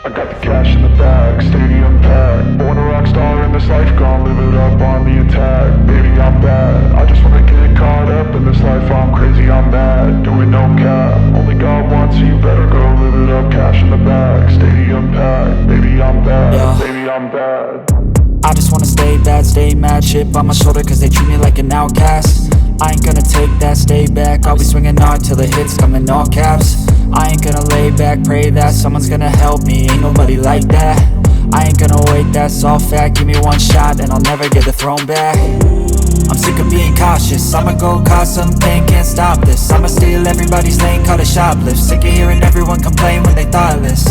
I got the cash in the bag, stadium packed. Born a rock star in this life, gon' live it up on the attack. Baby, I'm bad, I just wanna get caught up in this life. I'm crazy, I'm mad, doing no cap. Only God wants you, better go live it up. Cash in the bag, stadium packed. Baby, I'm bad, Yeah. baby, I'm bad. I just wanna stay bad, stay mad. Chip on my shoulder cause they treat me like an outcast. I ain't gonna take that, stay back. I'll be swinging hard till the hits come in all caps. I ain't gonna lay back, pray that someone's gonna help me. Ain't nobody like that. I ain't gonna wait, that's all fact. Give me one shot and I'll never get the throne back. I'm sick of being cautious, I'ma go cause some pain, can't stop this. I'ma steal everybody's lane, call it shoplift. Sick of hearing everyone complain when they thoughtless.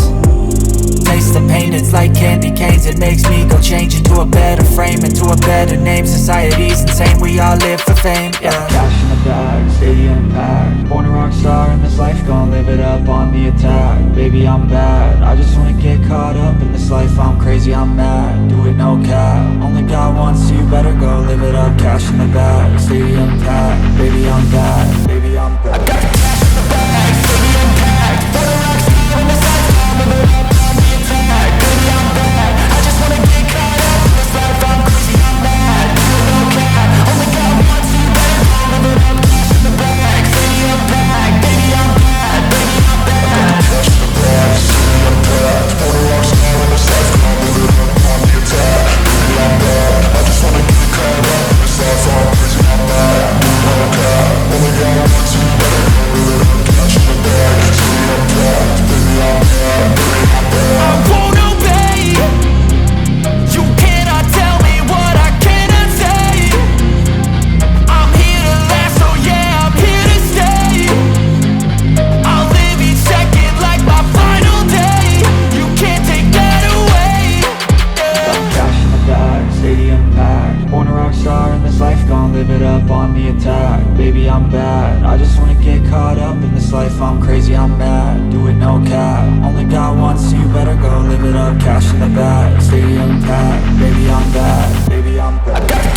Taste the pain, it's like candy canes. It makes me go change into a better frame, into a better name. Society's insane, we all live for fame, yeah. Cash in the bag, stadium packed. Born a rock star in this life, gon' live it up on the attack. Baby, I'm bad, I just wanna get caught up in this life. I'm crazy, I'm mad, do it no cap. Only God wants you, better go live it up. Cash in the bag, stadium packed. Baby, I'm bad, baby, I'm bad. I got the cash in the bag, stadium packed. Born a rock star in this life, gon' live it up on the attack. Baby, I'm bad, I just wanna get caught up in this life. I'm crazy, I'm mad, do it no cap. Only God wants you, better go live it up. Cash in the bag, stadium packed. Baby, I'm bad, baby, I'm bad. Cash in the bag, stadium packed. Born a rock star in this life, gon' live it up on the attack. Baby, I'm bad, I just wanna get caught up in this life. I'm crazy, I'm mad, do it no cap. Only God wants you, better go live it up. Cash in the bag, stadium packed. Baby, I'm bad, baby, I'm bad. I won't obey. You cannot tell me what I cannot say. I'm here to last, so yeah, I'm here to stay. I'll live each second like my final day. You can't take that away, yeah. Cash in the bag, stadium packed. Born a rock star in this life, gon' live it up on the attack. Baby, I'm bad, I just wanna get caught up in this life. I'm crazy, I'm mad, do it no cap. Only God wants you, better go live it up. Cash in the bag, stadium packed. Baby, I'm bad, baby, I'm bad.